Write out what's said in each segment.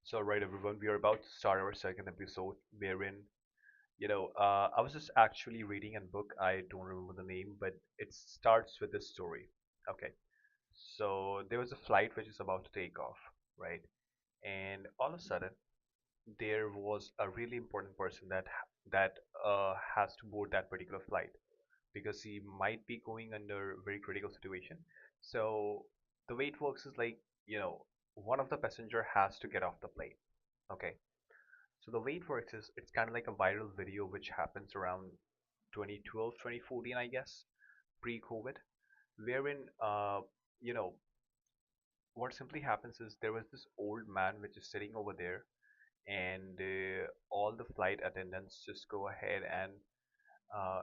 So, right, everyone, we are about to start our second episode, wherein, I was just actually reading a book. I don't remember the name, but it starts with this story. Okay, so there was a flight which is about to take off, right? And all of a sudden, there was a really important person that has to board that particular flight because he might be going under very critical situation. So the way it works is like, one of the passenger has to get off the plane. Okay, so the way it works is it's kind of like a viral video which happens around 2012, 2014, I guess, pre-COVID, wherein, you know, what simply happens is there was this old man which is sitting over there, and all the flight attendants just go ahead and uh,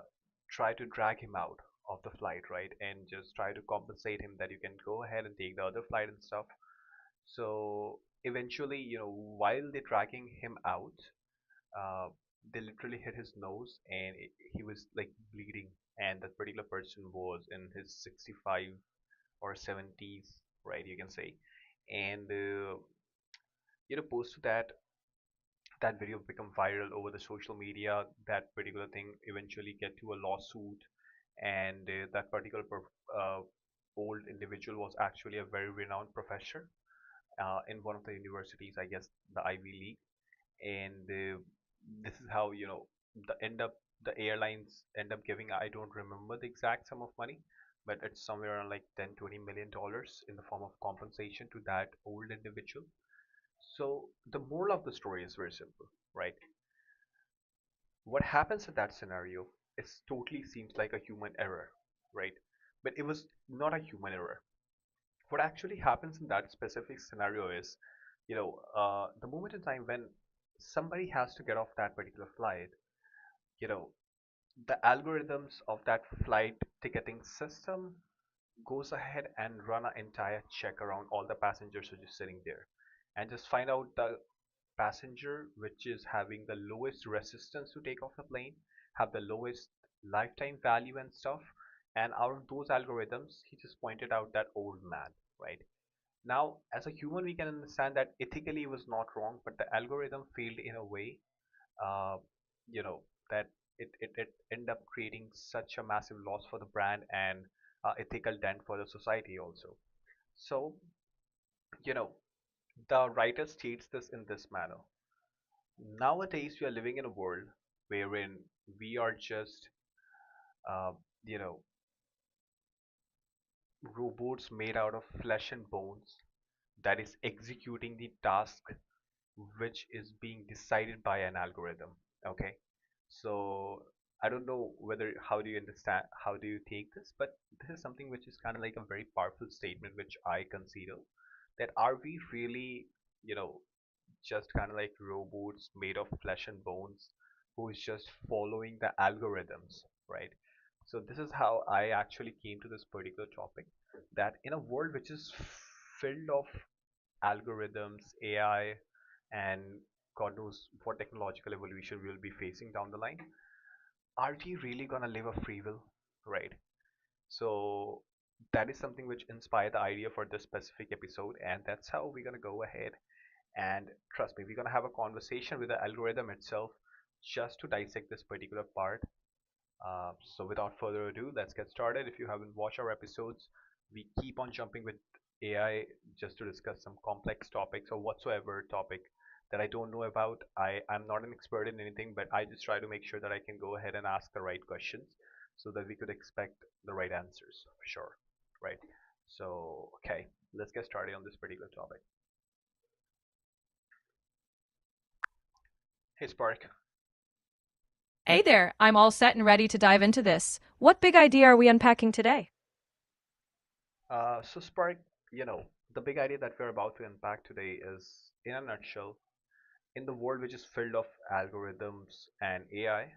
try to drag him out of the flight, right? And just try to compensate him that you can go ahead and take the other flight and stuff. So eventually, while they're dragging him out, uh, they literally hit his nose and he was like bleeding, and that particular person was in his 65 or 70s, right, you can say. And post to that video become viral over the social media. That particular thing eventually get to a lawsuit, and that particular uh, old individual was actually a very renowned professor in one of the universities, I guess the Ivy League. And this is how the airlines end up giving, I don't remember the exact sum of money, but it's somewhere around like 10-20 million dollars in the form of compensation to that old individual. So the moral of the story is very simple, right? What happens in that scenario is totally seems like a human error, right? But it was not a human error. What actually happens in that specific scenario is, the moment in time when somebody has to get off that particular flight, you know, the algorithms of that flight ticketing system goes ahead and run an entire check around all the passengers who are just sitting there, and just find out the passenger which is having the lowest resistance to take off the plane, have the lowest lifetime value and stuff. And out of those algorithms, he just pointed out that old man, right? Now, as a human, we can understand that ethically it was not wrong, but the algorithm failed in a way, uh, you know, that it ended up creating such a massive loss for the brand and ethical dent for the society also. So, you know, the writer states this in this manner. Nowadays, we are living in a world wherein we are just, uh, you know, robots made out of flesh and bones that is executing the task which is being decided by an algorithm. Okay, so I don't know whether how do you understand, how do you take this, but this is something which is kind of like a very powerful statement which I consider, that are we really, you know just kind of like robots made of flesh and bones who is just following the algorithms, right? So this is how I actually came to this particular topic, that in a world which is filled of algorithms, AI, and God knows what technological evolution we will be facing down the line, are we really gonna live a free will, right? So that is something which inspired the idea for this specific episode, and that's how we're gonna go ahead and trust me, we're gonna have a conversation with the algorithm itself just to dissect this particular part. So without further ado, let's get started. If you haven't watched our episodes, we keep on jumping with AI just to discuss some complex topics or whatsoever topic that I don't know about. I'm not an expert in anything, but I just try to make sure that I can go ahead and ask the right questions so that we could expect the right answers for sure. Right. So, okay, let's get started on this particular topic. Hey, Spark. Hey there, I'm all set and ready to dive into this. What big idea are we unpacking today? So Spark, the big idea that we're about to unpack today is, in a nutshell, in the world which is filled of algorithms and AI,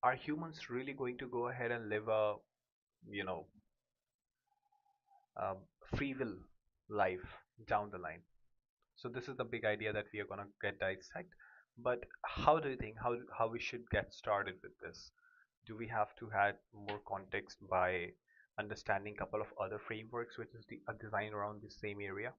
are humans really going to go ahead and live you know, a free will life down the line? So this is the big idea that we are gonna get dissect. But how do you think how we should get started with this? Do we have to add more context by understanding a couple of other frameworks which is designed around the same area?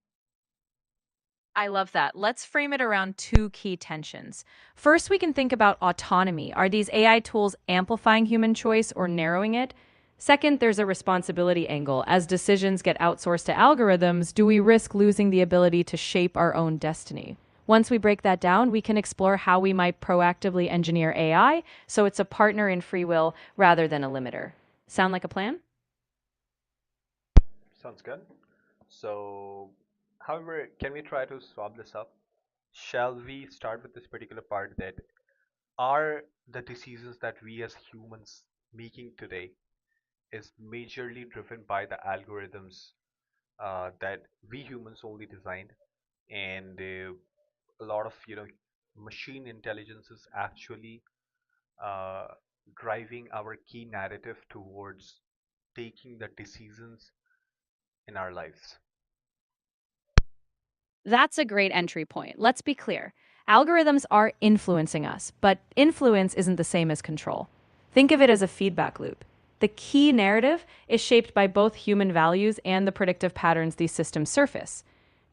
I love that. Let's frame it around two key tensions. First, we can think about autonomy. Are these AI tools amplifying human choice or narrowing it? Second, there's a responsibility angle. As decisions get outsourced to algorithms, do we risk losing the ability to shape our own destiny? Once we break that down, we can explore how we might proactively engineer AI so it's a partner in free will rather than a limiter. Sound like a plan? Sounds good. So, however, can we try to swap this up? Shall we start with this particular part that are the decisions that we as humans making today is majorly driven by the algorithms that we humans only designed, and a lot of machine intelligence is actually uh, driving our key narrative towards taking the decisions in our lives. That's a great entry point. Let's be clear. Algorithms are influencing us, but influence isn't the same as control. Think of it as a feedback loop. The key narrative is shaped by both human values and the predictive patterns these systems surface.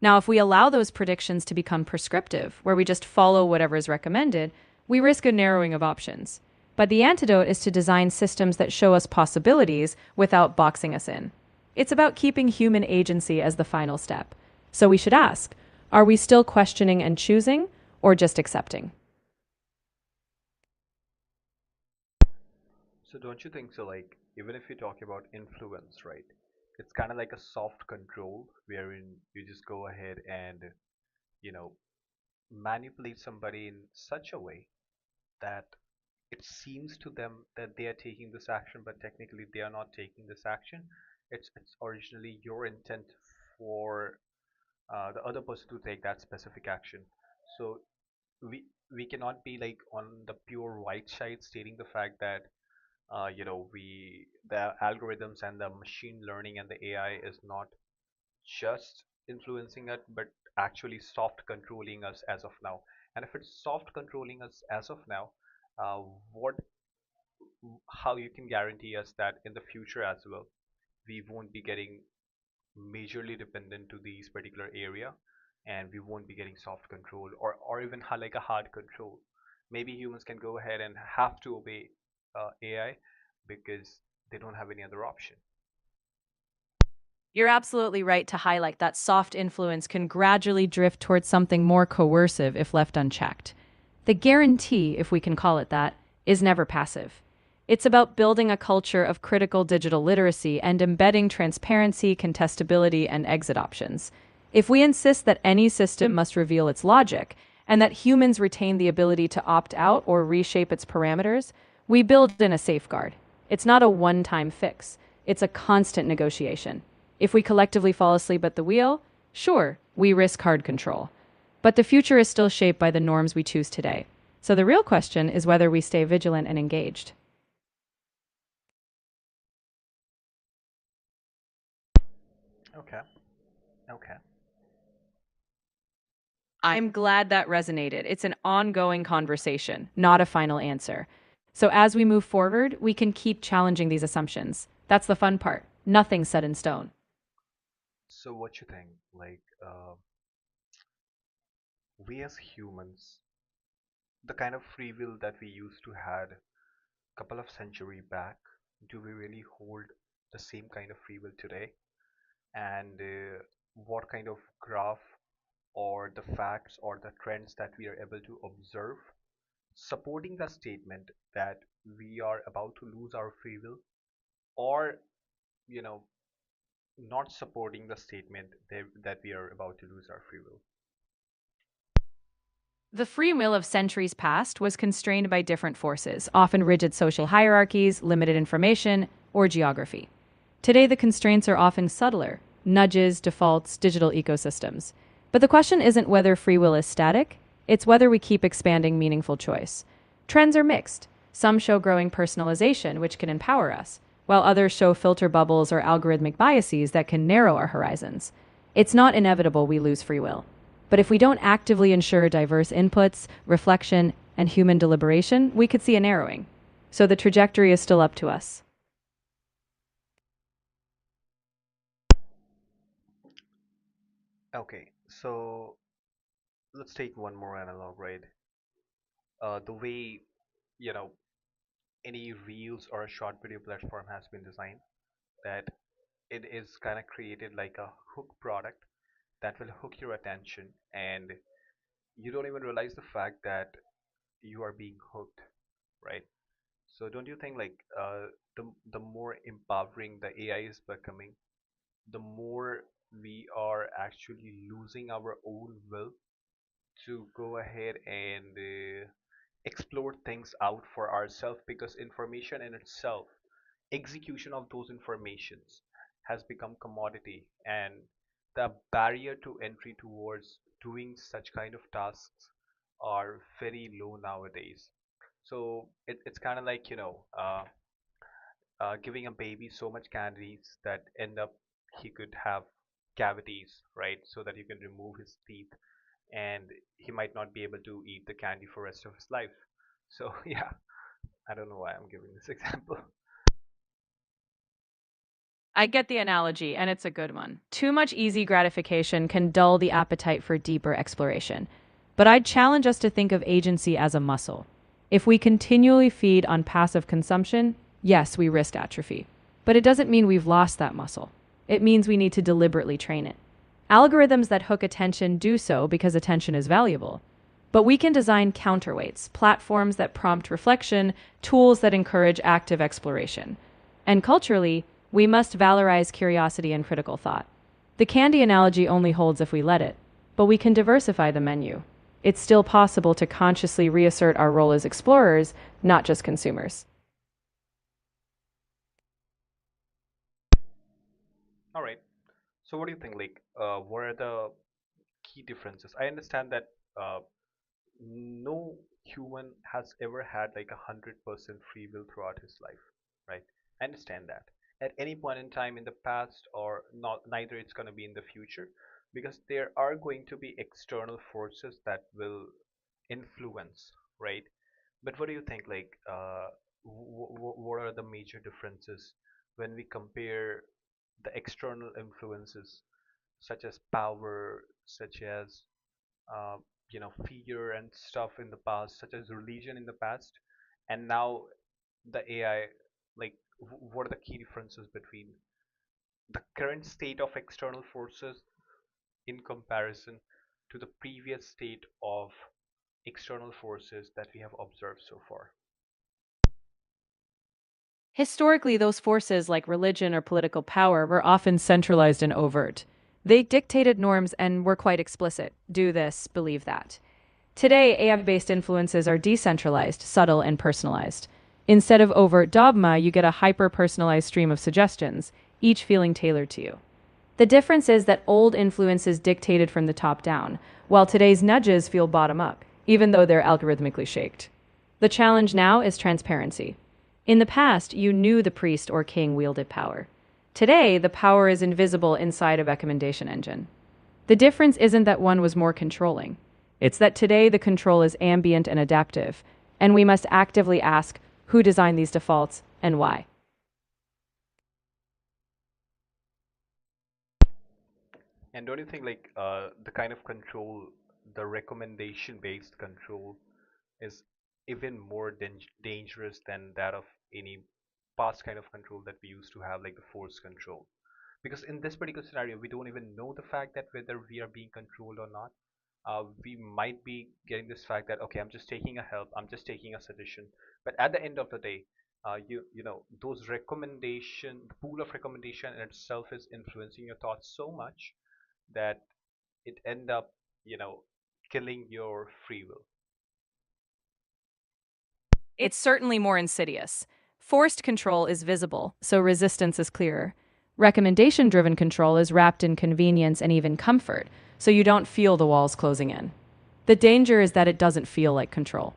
Now, if we allow those predictions to become prescriptive, where we just follow whatever is recommended, we risk a narrowing of options. But the antidote is to design systems that show us possibilities without boxing us in. It's about keeping human agency as the final step. So we should ask, are we still questioning and choosing, or just accepting? So don't you think so? Like, even if you talk about influence, right? It's kind of like a soft control wherein you just go ahead and, you know, manipulate somebody in such a way that it seems to them that they are taking this action, but technically they are not taking this action. It's originally your intent for the other person to take that specific action. So we cannot be like on the pure white side stating the fact that we the algorithms and the machine learning and the AI is not just influencing it, but actually soft controlling us as of now. And if it's soft controlling us as of now, uh, what how you can guarantee us that in the future as well we won't be getting majorly dependent to these particular area, and we won't be getting soft control or even like a hard control. Maybe humans can go ahead and have to obey AI because they don't have any other option. You're absolutely right to highlight that soft influence can gradually drift towards something more coercive if left unchecked. The guarantee, if we can call it that, is never passive. It's about building a culture of critical digital literacy and embedding transparency, contestability, and exit options. If we insist that any system must reveal its logic and that humans retain the ability to opt out or reshape its parameters, we build in a safeguard. It's not a one time fix, it's a constant negotiation. If we collectively fall asleep at the wheel, sure, we risk hard control. But the future is still shaped by the norms we choose today. So the real question is whether we stay vigilant and engaged. Okay. Okay. I'm glad that resonated. It's an ongoing conversation, not a final answer. So as we move forward, we can keep challenging these assumptions. That's the fun part. Nothing's set in stone. So what you think? Like, we as humans, the kind of free will that we used to had a couple of century back, do we really hold the same kind of free will today? And what kind of graph or the facts or the trends that we are able to observe supporting the statement that we are about to lose our free will, or you know not supporting the statement that we are about to lose our free will. The free will of centuries past was constrained by different forces, often rigid social hierarchies, limited information, or geography. Today, the constraints are often subtler nudges, defaults, digital ecosystems. But the question isn't whether free will is static, it's whether we keep expanding meaningful choice. Trends are mixed. Some show growing personalization, which can empower us, while others show filter bubbles or algorithmic biases that can narrow our horizons. It's not inevitable we lose free will. But if we don't actively ensure diverse inputs, reflection, and human deliberation, we could see a narrowing. So the trajectory is still up to us. Okay, so let's take one more analog, right? The way, you know, any reels or a short video platform has been designed, that it is kind of created like a hook product that will hook your attention, and you don't even realize the fact that you are being hooked, right? So don't you think like the more empowering the AI is becoming, the more we are actually losing our own will to go ahead and explore things out for ourselves, because information in itself, execution of those informations has become commodity, and the barrier to entry towards doing such kind of tasks are very low nowadays. So it's kind of like, giving a baby so much candies that end up he could have cavities, right? So that you can remove his teeth, and he might not be able to eat the candy for rest of his life. So yeah, I don't know why I'm giving this example. I get the analogy, and it's a good one. Too much easy gratification can dull the appetite for deeper exploration. But I'd challenge us to think of agency as a muscle. If we continually feed on passive consumption, yes, we risk atrophy. But it doesn't mean we've lost that muscle. It means we need to deliberately train it. Algorithms that hook attention do so because attention is valuable. But we can design counterweights, platforms that prompt reflection, tools that encourage active exploration. And culturally, we must valorize curiosity and critical thought. The candy analogy only holds if we let it, but we can diversify the menu. It's still possible to consciously reassert our role as explorers, not just consumers. All right. So what do you think? Like, what are the key differences? I understand that uh, no human has ever had like 100% free will throughout his life, right? I understand that. At any point in time in the past, or not, neither it's going to be in the future, because there are going to be external forces that will influence, right? But what do you think? Like, what are the major differences when we compare the external influences, such as power, such as uh, fear and stuff in the past, such as religion in the past, and now the AI? Like, what are the key differences between the current state of external forces in comparison to the previous state of external forces that we have observed so far? Historically, those forces like religion or political power were often centralized and overt. They dictated norms and were quite explicit: do this, believe that. Today, AI based influences are decentralized, subtle, and personalized. Instead of overt dogma, you get a hyper personalized stream of suggestions, each feeling tailored to you. The difference is that old influences dictated from the top down, while today's nudges feel bottom up, even though they're algorithmically shaped. The challenge now is transparency. In the past, you knew the priest or king wielded power. Today, the power is invisible inside a recommendation engine. The difference isn't that one was more controlling. It's that today the control is ambient and adaptive, and we must actively ask who designed these defaults and why. And don't you think like the kind of control, the recommendation based control, is even more dangerous than that of any past kind of control that we used to have, like the force control? Because in this particular scenario, we don't even know the fact that whether we are being controlled or not. We might be getting this fact that, okay, I'm just taking a help, I'm just taking a suggestion, but at the end of the day, those recommendation, the pool of recommendation in itself is influencing your thoughts so much that it end up, you know, killing your free will. It's certainly more insidious. Forced control is visible, so resistance is clearer. Recommendation driven control is wrapped in convenience and even comfort, so you don't feel the walls closing in. The danger is that it doesn't feel like control.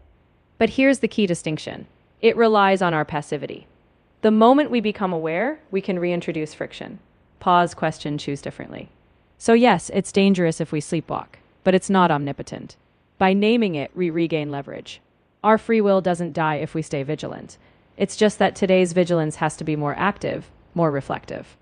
But here's the key distinction: it relies on our passivity. The moment we become aware, we can reintroduce friction. Pause, question, choose differently. So, yes, it's dangerous if we sleepwalk, but it's not omnipotent. By naming it, we regain leverage. Our free will doesn't die if we stay vigilant. It's just that today's vigilance has to be more active, more reflective.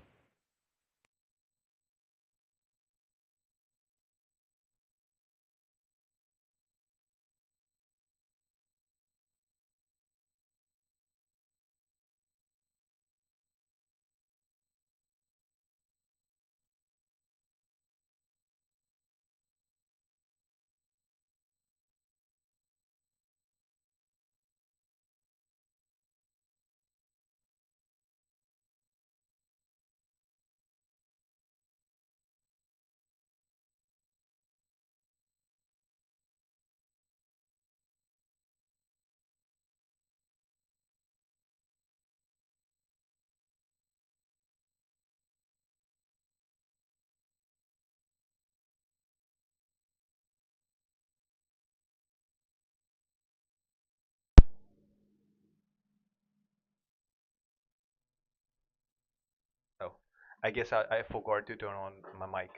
I guess I forgot to turn on my mic.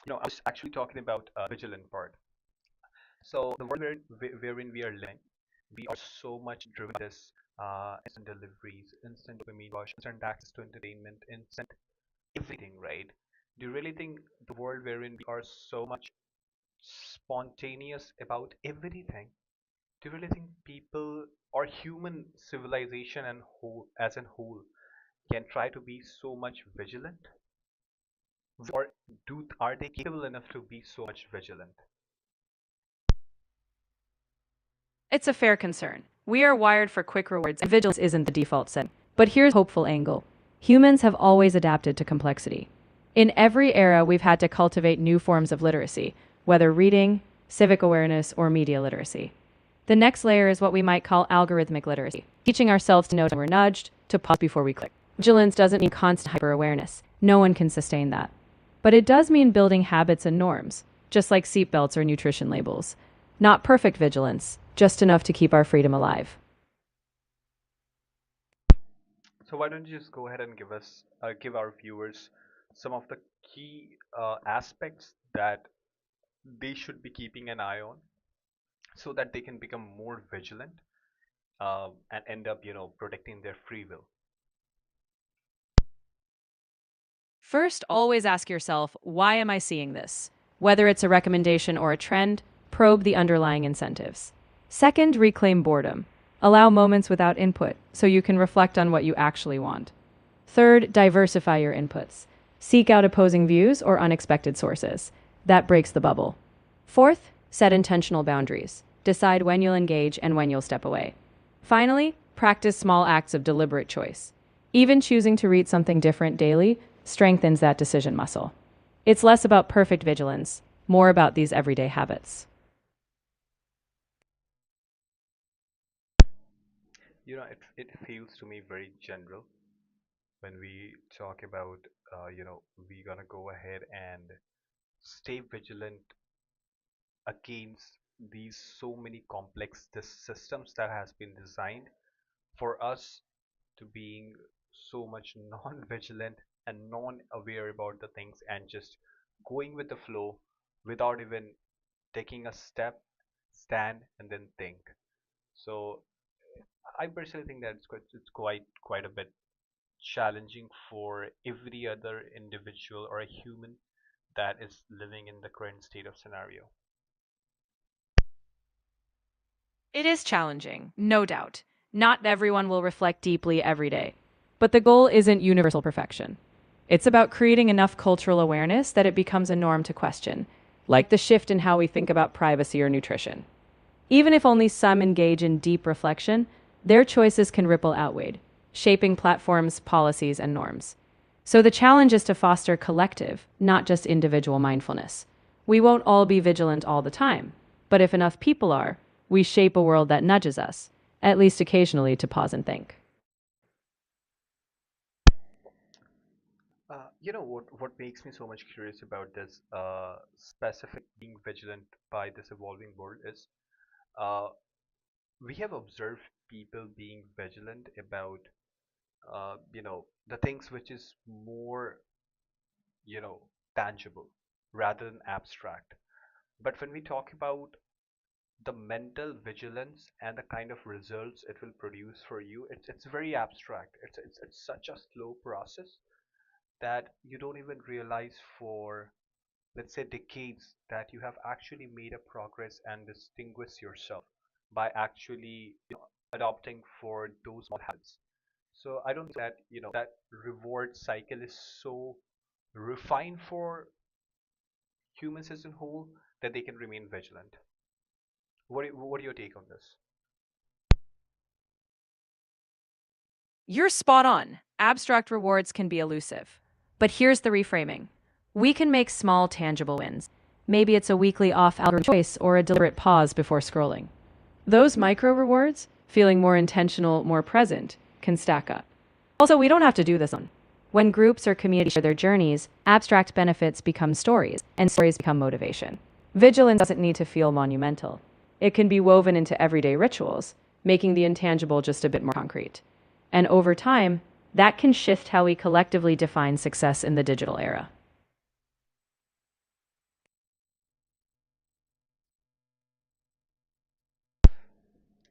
I was actually talking about vigilant part. So the world wherein we are living, we are so much driven by this instant deliveries, instant dopamine rush, instant access to entertainment, instant everything, right? Do you really think the world wherein we are so much spontaneous about everything? Do you really think people or human civilization and whole as a whole can try to be so much vigilant? Or are they capable enough to be so much vigilant? It's a fair concern. We are wired for quick rewards, and vigilance isn't the default setting. But here's a hopeful angle. Humans have always adapted to complexity. In every era, we've had to cultivate new forms of literacy, whether reading, civic awareness, or media literacy. The next layer is what we might call algorithmic literacy, teaching ourselves to know when we're nudged, to pause before we click. Vigilance doesn't mean constant hyper-awareness. No one can sustain that. But it does mean building habits and norms, just like seatbelts or nutrition labels. Not perfect vigilance, just enough to keep our freedom alive. So why don't you just go ahead and give our viewers some of the key aspects that they should be keeping an eye on so that they can become more vigilant and end up, protecting their free will. First, always ask yourself, why am I seeing this? Whether it's a recommendation or a trend, probe the underlying incentives. Second, reclaim boredom. Allow moments without input so you can reflect on what you actually want. Third, diversify your inputs. Seek out opposing views or unexpected sources. That breaks the bubble. Fourth, set intentional boundaries. Decide when you'll engage and when you'll step away. Finally, practice small acts of deliberate choice. Even choosing to read something different daily strengthens that decision muscle. It's less about perfect vigilance, more about these everyday habits. It feels to me very general when we talk about, we're gonna go ahead and stay vigilant against these so many complex systems that has been designed for us to being so much non-vigilant and non-aware about the things and just going with the flow without even taking a stand, and then think. So I personally think that it's quite a bit challenging for every other individual or a human that is living in the current state of scenario. It is challenging, no doubt. Not everyone will reflect deeply every day. But the goal isn't universal perfection. It's about creating enough cultural awareness that it becomes a norm to question, like the shift in how we think about privacy or nutrition. Even if only some engage in deep reflection, their choices can ripple outward, shaping platforms, policies, and norms. So the challenge is to foster collective, not just individual mindfulness. We won't all be vigilant all the time, but if enough people are, we shape a world that nudges us, at least occasionally, to pause and think. What makes me so much curious about this specific being vigilant by this evolving world is uh, we have observed people being vigilant about the things which is more you know tangible rather than abstract. But when we talk about the mental vigilance and the kind of results it will produce for you, it's very abstract. It's such a slow process that you don't even realize for, let's say, decades, that you have actually made a progress and distinguish yourself by actually adopting for those small habits. So I don't think that that reward cycle is so refined for humans as a whole that they can remain vigilant. What are your take on this? You're spot on. Abstract rewards can be elusive. But here's the reframing. We can make small, tangible wins. Maybe it's a weekly off algorithm choice or a deliberate pause before scrolling. Those micro rewards, feeling more intentional, more present, can stack up. Also, we don't have to do this alone. When groups or communities share their journeys, abstract benefits become stories, and stories become motivation. Vigilance doesn't need to feel monumental. It can be woven into everyday rituals, making the intangible just a bit more concrete. And over time, That can shift how we collectively define success in the digital era.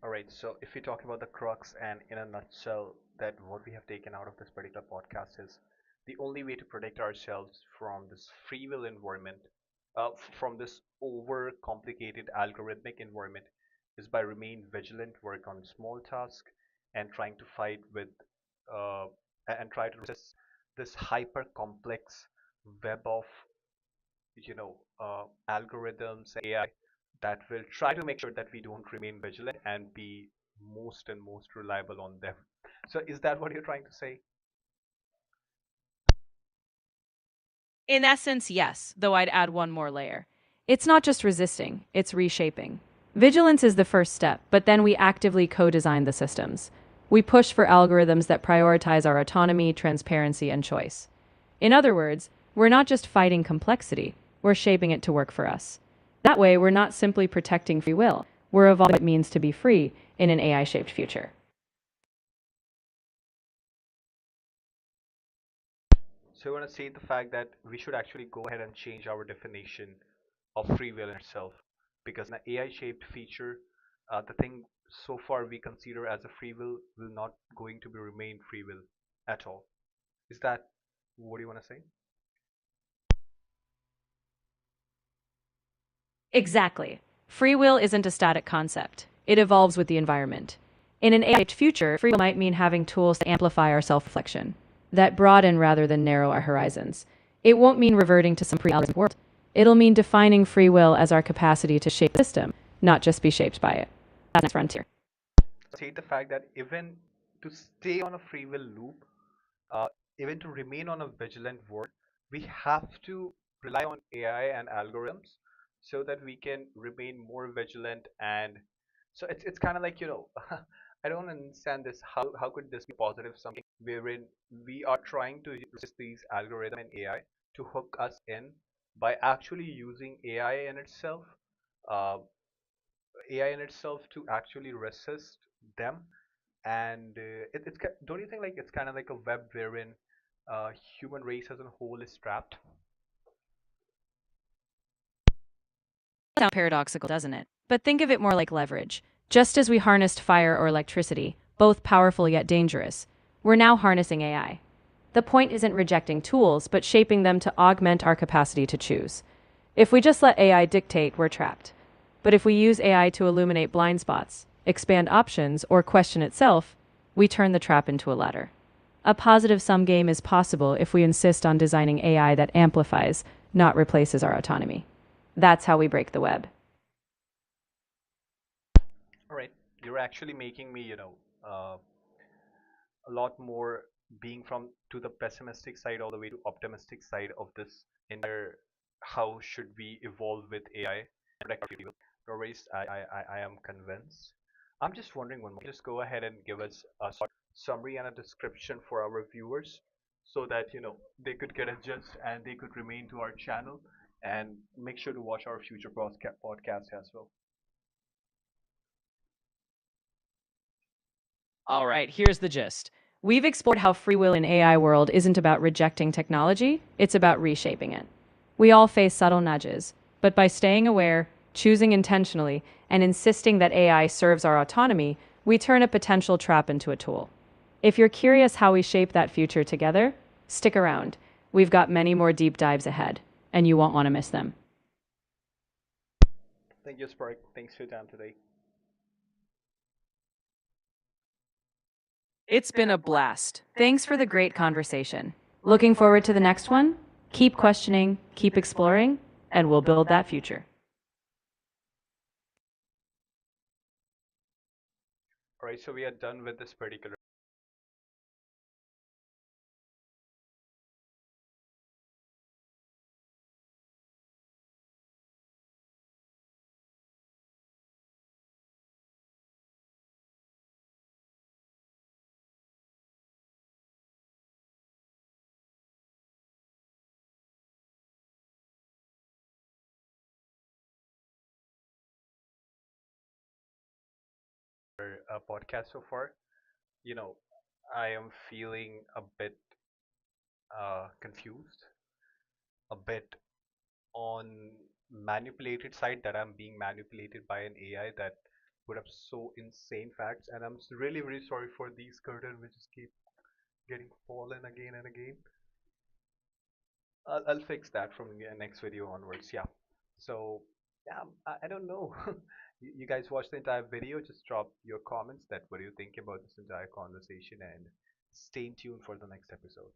All right, so if we talk about the crux and in a nutshell, that what we have taken out of this particular podcast is the only way to protect ourselves from this free will environment, from this over complicated algorithmic environment, is by remain vigilant, work on small tasks, and trying to fight with, uh, and try to resist this hyper complex web of algorithms and AI that will try to make sure that we don't remain vigilant and be most and most reliable on them. So is that what you're trying to say? In essence, yes, though I'd add one more layer. It's not just resisting, it's reshaping. Vigilance is the first step, but then we actively co design the systems. We push for algorithms that prioritize our autonomy, transparency, and choice. In other words, we're not just fighting complexity, we're shaping it to work for us. That way, we're not simply protecting free will, we're evolving what it means to be free in an AI shaped future. So you want to say the fact that we should actually go ahead and change our definition of free will in itself, because in an AI shaped feature, the thing so far we consider as a free will not going to be remain free will at all. Is that what you want to say? Exactly. Free will isn't a static concept, it evolves with the environment. In an AI future, free will might mean having tools to amplify our self reflection, that broaden rather than narrow our horizons. It won't mean reverting to some pre algorithm world. It'll mean defining free will as our capacity to shape the system, not just be shaped by it. That's the next frontier. Say the fact that even to stay on a free will loop, uh, even to remain on a vigilant world, we have to rely on AI and algorithms so that we can remain more vigilant. And so it's kind of like, I don't understand this. How could this be positive? Something wherein we are trying to resist these algorithm and AI to hook us in by actually using uh, AI in itself to actually resist them. And don't you think like it's kind of like a web wherein human race as a whole is trapped? Sounds paradoxical, doesn't it? But think of it more like leverage. Just as we harnessed fire or electricity, both powerful yet dangerous, we're now harnessing AI. The point isn't rejecting tools, but shaping them to augment our capacity to choose. If we just let AI dictate, we're trapped. But if we use AI to illuminate blind spots, expand options, or question itself, we turn the trap into a ladder. A positive sum game is possible if we insist on designing AI that amplifies, not replaces our autonomy. That's how we break the web. All right, you're actually making me, a lot more being from to the pessimistic side all the way to optimistic side of this entire how should we evolve with AI and protect our free will. No worries, I am convinced. I'm just wondering one more. Just go ahead and give us a short summary and a description for our viewers so that they could get a gist and they could remain to our channel and make sure to watch our future podcast as well. All right, here's the gist. We've explored how free will in AI world isn't about rejecting technology, it's about reshaping it. We all face subtle nudges, but by staying aware, choosing intentionally, and insisting that AI serves our autonomy, we turn a potential trap into a tool. If you're curious how we shape that future together, stick around. We've got many more deep dives ahead, and you won't want to miss them. Thank you, Spark. Thanks for your time today. It's been a blast. Thanks for the great conversation. Looking forward to the next one? Keep questioning, keep exploring, and we'll build that future. All right, so we are done with this particular podcast so far. You know, I am feeling a bit confused, a bit on manipulated side that I'm being manipulated by an AI that put up so insane facts, and I'm really really sorry for these curtain which just keep getting fallen again and again. I'll fix that from the next video onwards. Yeah. So yeah, I don't know. You guys watch the entire video. Just drop your comments. That what do you think about this entire conversation, and stay tuned for the next episode.